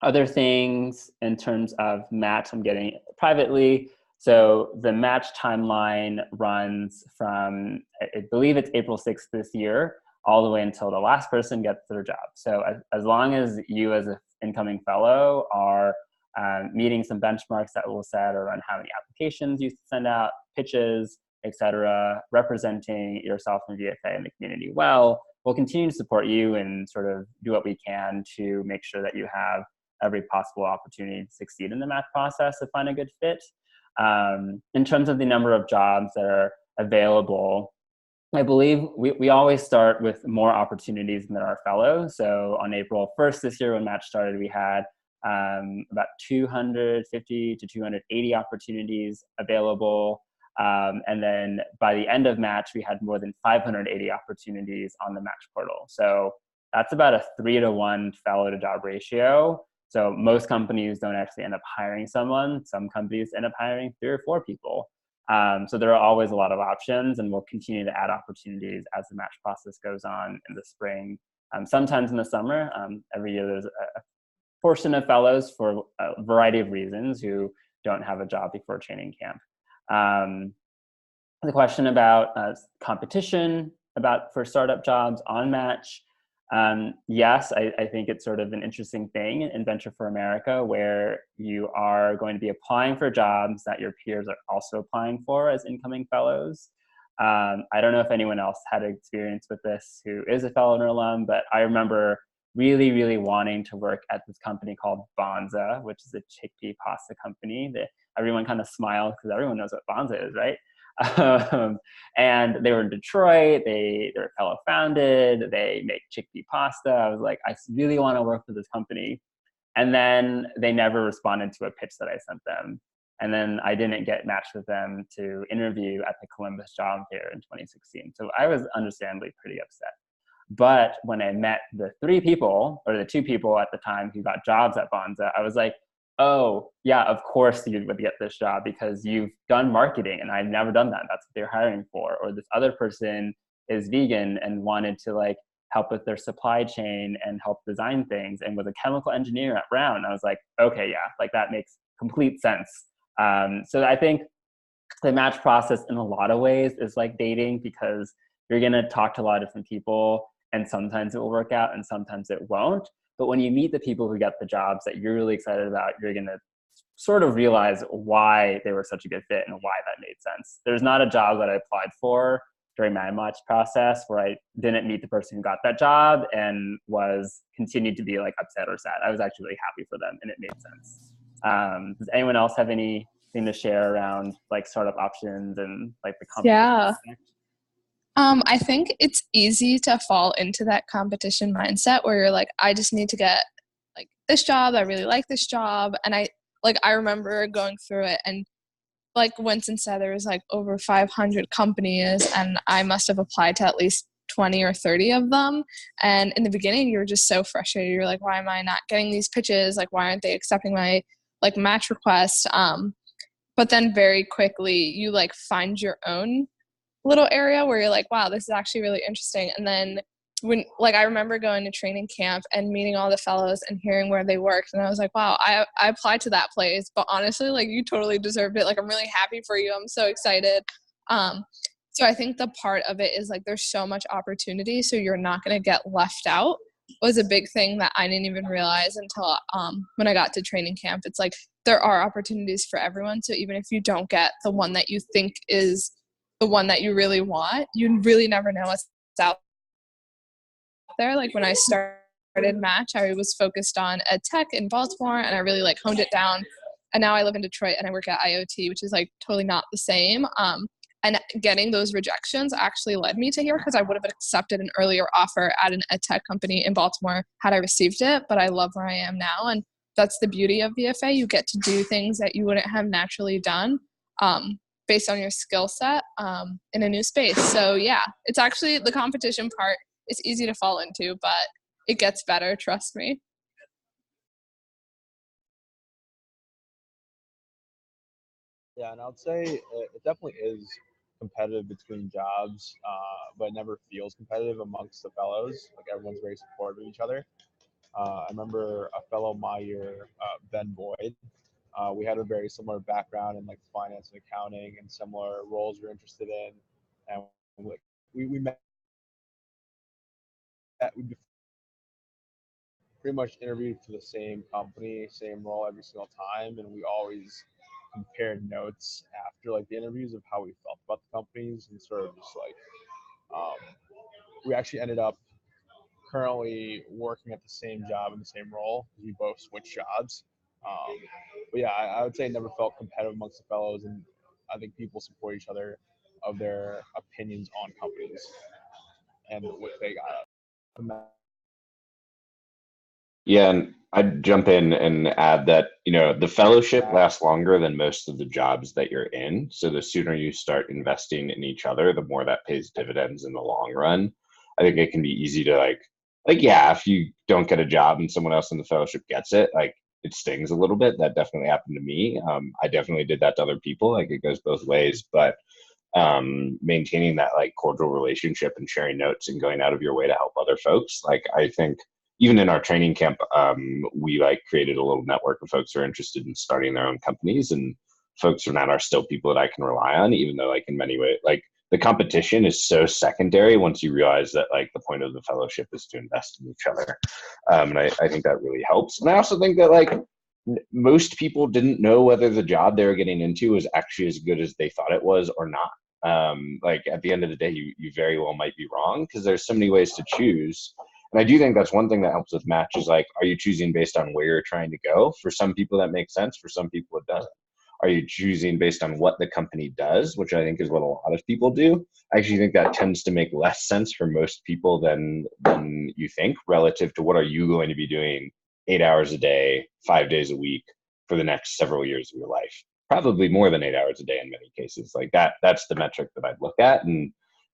Other things in terms of match I'm getting privately. So the match timeline runs from, I believe it's April 6th this year, all the way until the last person gets their job. So as long as you as an incoming fellow are meeting some benchmarks that we'll set around how many applications you send out, pitches, etc., representing yourself and VFA in the community well, we'll continue to support you and sort of do what we can to make sure that you have every possible opportunity to succeed in the match process to find a good fit. In terms of the number of jobs that are available, I believe we always start with more opportunities than our fellows. So on April 1st this year when match started, we had about 250 to 280 opportunities available. And then by the end of match, we had more than 580 opportunities on the match portal. So that's about a 3-to-1 fellow to job ratio. So most companies don't actually end up hiring someone. Some companies end up hiring 3 or 4 people. So there are always a lot of options, and we'll continue to add opportunities as the match process goes on in the spring. Sometimes in the summer, every year there's a portion of fellows for a variety of reasons who don't have a job before training camp. The question about competition for startup jobs on match. Yes, I think it's sort of an interesting thing in Venture for America where you are going to be applying for jobs that your peers are also applying for as incoming fellows. I don't know if anyone else had experience with this who is a fellow or alum, but I remember really, really wanting to work at this company called Bonza, which is a chickpea pasta company that everyone kind of smiles because everyone knows what Bonza is, right? And they were in Detroit, they were fellow founded, they make chickpea pasta. I was like, I really want to work for this company. And then they never responded to a pitch that I sent them. And then I didn't get matched with them to interview at the Columbus Job Fair in 2016. So I was understandably pretty upset. But when I met the 2 people at the time who got jobs at Bonza, I was like, oh, yeah, of course you would get this job because you've done marketing and I've never done that. That's what they're hiring for. Or this other person is vegan and wanted to help with their supply chain and help design things and was a chemical engineer at Brown. I was like, okay, yeah, that makes complete sense. So I think the match process in a lot of ways is like dating because you're going to talk to a lot of different people and sometimes it will work out and sometimes it won't. But when you meet the people who get the jobs that you're really excited about, you're going to sort of realize why they were such a good fit and why that made sense. There's not a job that I applied for during my match process where I didn't meet the person who got that job and continued to be upset or sad. I was actually really happy for them and it made sense. Does anyone else have anything to share around startup options and the competition? Yeah. I think it's easy to fall into that competition mindset where you're like, I just need to get this job. I really like this job. And I remember going through it and Winston said, there was over 500 companies and I must have applied to at least 20 or 30 of them. And in the beginning, you were just so frustrated. You're like, why am I not getting these pitches? Why aren't they accepting my match request? But then very quickly you find your own little area where you're like, wow, this is actually really interesting. And then when I remember going to training camp and meeting all the fellows and hearing where they worked, and I was like, wow, I applied to that place, but honestly, you totally deserved it. I'm really happy for you. I'm so excited. So I think the part of it is there's so much opportunity, so you're not going to get left out was a big thing that I didn't even realize until when I got to training camp. It's there are opportunities for everyone. So even if you don't get the one that you think is the one that you really want, you really never know what's out there. When I started match, I was focused on ed tech in Baltimore and I really honed it down. And now I live in Detroit and I work at IoT, which is totally not the same. And getting those rejections actually led me to here because I would have accepted an earlier offer at an ed tech company in Baltimore had I received it, but I love where I am now. And that's the beauty of VFA. You get to do things that you wouldn't have naturally done. based on your skill set in a new space. So yeah, it's actually, the competition part is easy to fall into, but it gets better, trust me. Yeah, and I would say it definitely is competitive between jobs, but it never feels competitive amongst the fellows. Like everyone's very supportive of each other. I remember a fellow my year, Ben Boyd. We had a very similar background in like finance and accounting and similar roles we're interested in, and we met. We pretty much interviewed for the same company, same role every single time, and we always compared notes after like the interviews of how we felt about the companies and sort of just like we actually ended up currently working at the same job in the same role. We both switched jobs. But yeah, I would say it never felt competitive amongst the fellows, and I think people support each other of their opinions on companies and what they got. Yeah, and I'd jump in and add that, the fellowship lasts longer than most of the jobs that you're in. So the sooner you start investing in each other, the more that pays dividends in the long run. I think it can be easy to yeah, if you don't get a job and someone else in the fellowship gets it, like it stings a little bit. That definitely happened to me. I definitely did that to other people. Like it goes both ways, but maintaining that like cordial relationship and sharing notes and going out of your way to help other folks. Like I think even in our training camp, we like created a little network of folks who are interested in starting their own companies, and folks from that are still people that I can rely on, even though like in many ways, like the competition is so secondary once you realize that like the point of the fellowship is to invest in each other. And I think that really helps. And I also think that like most people didn't know whether the job they were getting into was actually as good as they thought it was or not. Like at the end of the day, you very well might be wrong because there's so many ways to choose. And I do think that's one thing that helps with match is like, are you choosing based on where you're trying to go? For some people that makes sense. For some people it doesn't. Are you choosing based on what the company does, which I think is what a lot of people do? I actually think that tends to make less sense for most people than you think relative to what are you going to be doing 8 hours a day, 5 days a week for the next several years of your life. Probably more than 8 hours a day in many cases. Like that's the metric that I'd look at.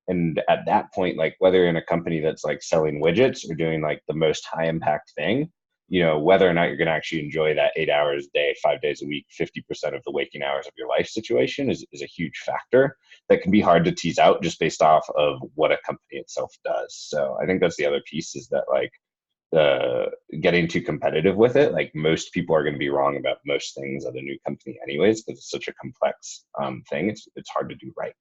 And at that point, like whether you're in a company that's like selling widgets or doing like the most high impact thing, whether or not you're going to actually enjoy that 8 hours a day, 5 days a week, 50% of the waking hours of your life situation is a huge factor that can be hard to tease out just based off of what a company itself does. So I think that's the other piece is that like getting too competitive with it, like most people are going to be wrong about most things at a new company anyways, because it's such a complex thing. It's hard to do right.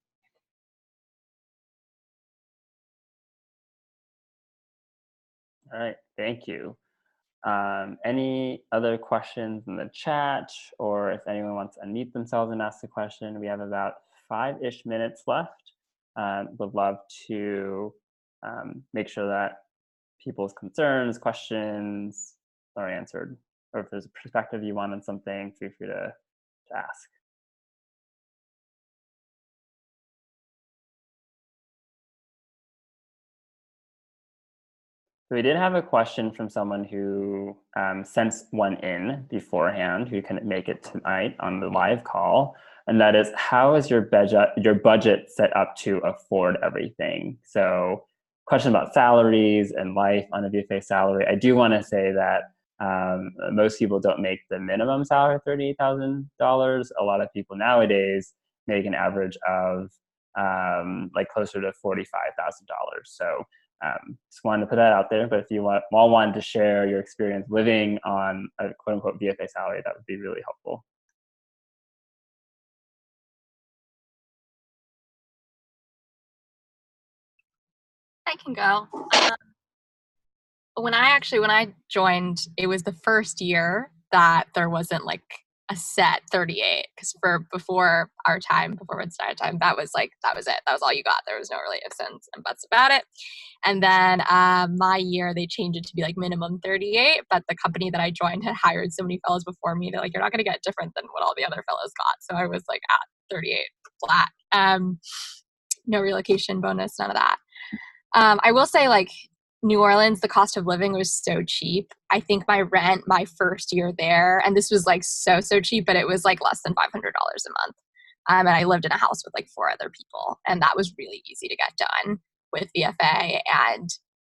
All right, thank you. Any other questions in the chat, or if anyone wants to unmute themselves and ask a question? We have about 5-ish minutes left. Would love to make sure that people's concerns, questions are answered, or if there's a perspective you want on something, feel free to ask. So we did have a question from someone who sent one in beforehand, who couldn't make it tonight on the live call, and that is, how is your budget set up to afford everything? So, question about salaries and life on a VFA salary. I do want to say that most people don't make the minimum salary, $38,000. A lot of people nowadays make an average of like closer to $45,000. So. Just wanted to put that out there, but if you all wanted to share your experience living on a quote unquote VFA salary, that would be really helpful. I can go. When I joined, it was the first year that there wasn't like a set 38, because before Red Star time, that was it. That was all you got. There was no really ifs, ands, and buts about it. And then my year, they changed it to be like minimum 38, but the company that I joined had hired so many fellows before me. They're like, you're not going to get different than what all the other fellows got. So I was like at 38 flat. No relocation bonus, none of that. I will say, like, New Orleans, the cost of living was so cheap. I think my rent my first year there, and this was like so cheap, but it was like less than $500 a month. And I lived in a house with like 4 other people, and that was really easy to get done with VFA.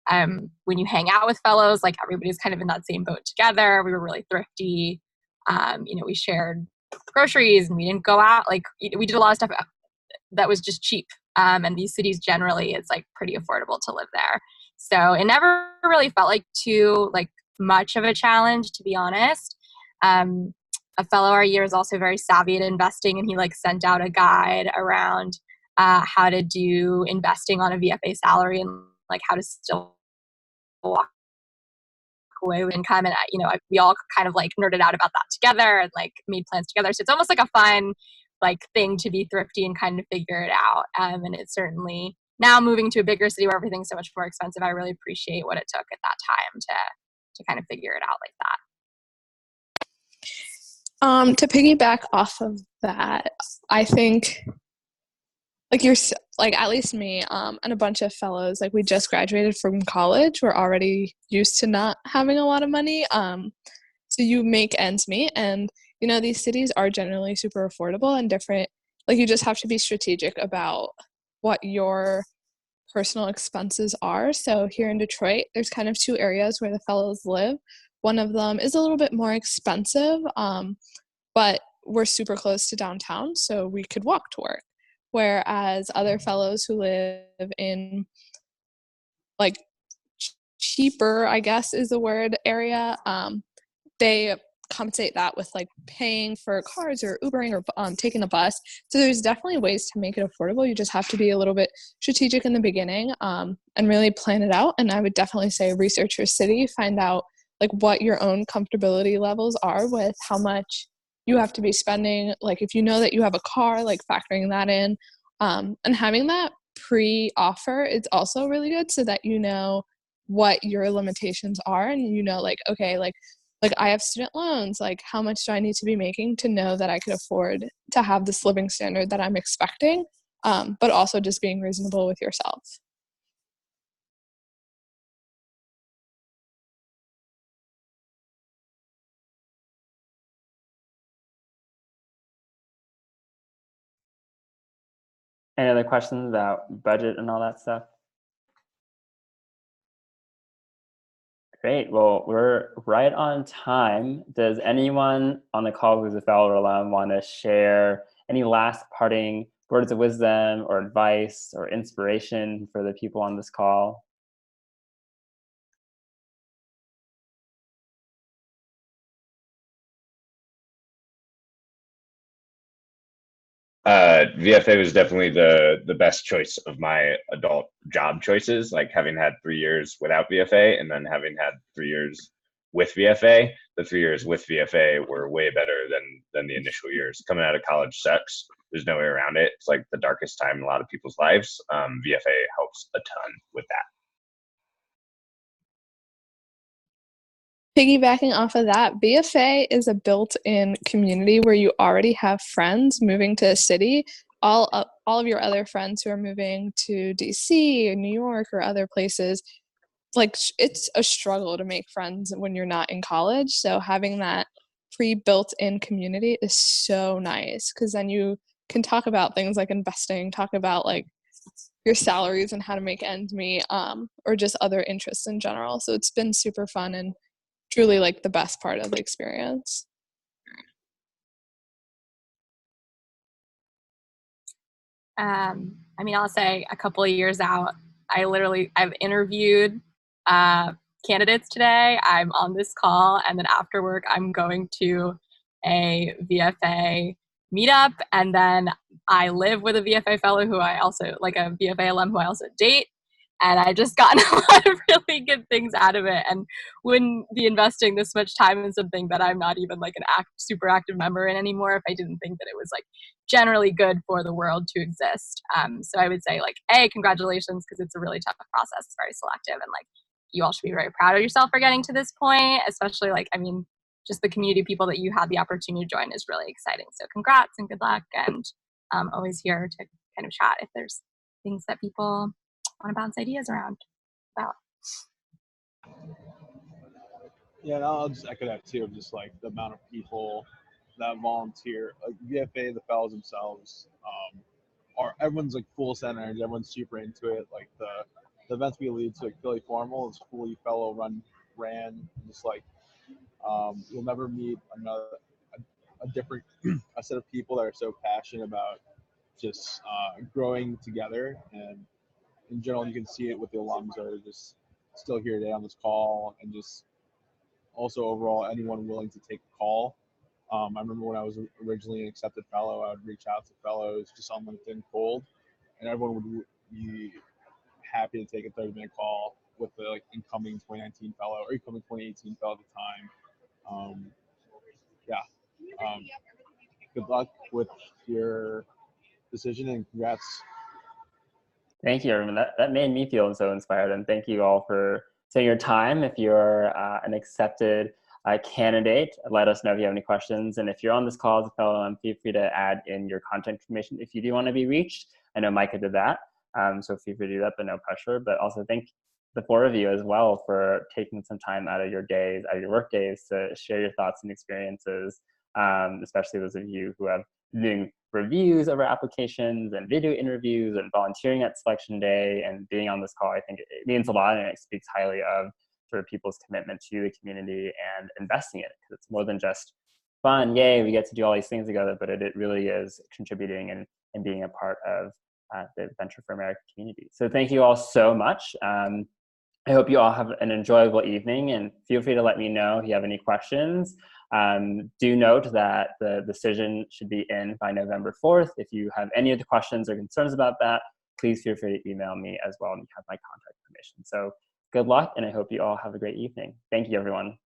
And when you hang out with fellows, like everybody's kind of in that same boat together. We were really thrifty. We shared groceries, and we didn't go out. Like we did a lot of stuff that was just cheap. And these cities generally, it's like pretty affordable to live there. So it never really felt like too like much of a challenge, to be honest. A fellow our year is also very savvy at investing, and he like sent out a guide around how to do investing on a VFA salary and like how to still walk away with income. And we all kind of like nerded out about that together and like made plans together. So it's almost like a fun like thing to be thrifty and kind of figure it out. And it's certainly now moving to a bigger city where everything's so much more expensive. I really appreciate what it took at that time to kind of figure it out like that. To piggyback off of that, I think like at least me and a bunch of fellows, like we just graduated from college. We're already used to not having a lot of money. So you make ends meet, and these cities are generally super affordable and different. Like you just have to be strategic about what your personal expenses are. So here in Detroit, there's kind of 2 areas where the fellows live. One of them is a little bit more expensive, but we're super close to downtown, so we could walk to work. Whereas other fellows who live in like cheaper, I guess is the word, area, they compensate that with like paying for cars or Ubering or taking a bus. So there's definitely ways to make it affordable. You just have to be a little bit strategic in the beginning and really plan it out. And I would definitely say research your city, find out like what your own comfortability levels are with how much you have to be spending. Like if you know that you have a car, like factoring that in and having that pre-offer is also really good so that you know what your limitations are and like, okay, like I have student loans, like how much do I need to be making to know that I could afford to have this living standard that I'm expecting, but also just being reasonable with yourself. Any other questions about budget and all that stuff? Great. Well, we're right on time. Does anyone on the call who's a fellow or alum want to share any last parting words of wisdom or advice or inspiration for the people on this call? VFA was definitely the best choice of my adult job choices. Like having had 3 years without VFA and then having had 3 years with VFA, the 3 years with VFA were way better than the initial years. Coming out of college sucks. There's no way around it. It's like the darkest time in a lot of people's lives. VFA helps a ton with that. Piggybacking off of that, BFA is a built-in community where you already have friends moving to a city. All of your other friends who are moving to DC or New York or other places, like it's a struggle to make friends when you're not in college. So having that pre-built-in community is so nice because then you can talk about things like investing, talk about like your salaries and how to make ends meet, or just other interests in general. So it's been super fun and truly like the best part of the experience. I'll say a couple of years out, I've interviewed candidates today. I'm on this call, and then after work, I'm going to a VFA meetup, and then I live with a VFA fellow who I also, like a VFA alum who I also date, and I just gotten a lot of really good things out of it, and wouldn't be investing this much time in something that I'm not even like super active member in anymore if I didn't think that it was like generally good for the world to exist. So I would say like, congratulations, because it's a really tough process. It's very selective, and like you all should be very proud of yourself for getting to this point, especially like, just the community of people that you had the opportunity to join is really exciting. So congrats and good luck, and always here to kind of chat if there's things that people want to bounce ideas around about. Yeah, and I'll just echo that too, of just like the amount of people that volunteer, like VFA, the fellows themselves, everyone's like full send energy. Everyone's super into it. Like the events we lead to, like Philly Formal, is fully fellow ran. Just like you'll never meet a different a set of people that are so passionate about just growing together. And in general, you can see it with the alums that are just still here today on this call, and just also overall anyone willing to take the call. I remember when I was originally an accepted fellow, I would reach out to fellows just on LinkedIn cold, and everyone would be happy to take a 30-minute call with the like incoming 2019 fellow or incoming 2018 fellow at the time. Yeah. Good luck with your decision, and congrats. Thank you, everyone. That made me feel so inspired, and thank you all for taking your time. If you're an accepted candidate, let us know if you have any questions. And if you're on this call as a fellow, feel free to add in your contact information if you do want to be reached. I know Micah did that, so feel free to do that, but no pressure. But also thank the four of you as well for taking some time out of your days, out of your work days, to share your thoughts and experiences, especially those of you who have been doing reviews of our applications and video interviews and volunteering at selection day and being on this call. I think it means a lot, and it speaks highly of sort of people's commitment to the community and investing in it, because it's more than just fun, yay, we get to do all these things together, but it really is contributing and being a part of the Venture for America community. So thank you all so much. I hope you all have an enjoyable evening, and feel free to let me know if you have any questions. Do note that the decision should be in by November 4th. If you have any of the questions or concerns about that, please feel free to email me as well, and you have my contact information. So good luck, and I hope you all have a great evening. Thank you, everyone.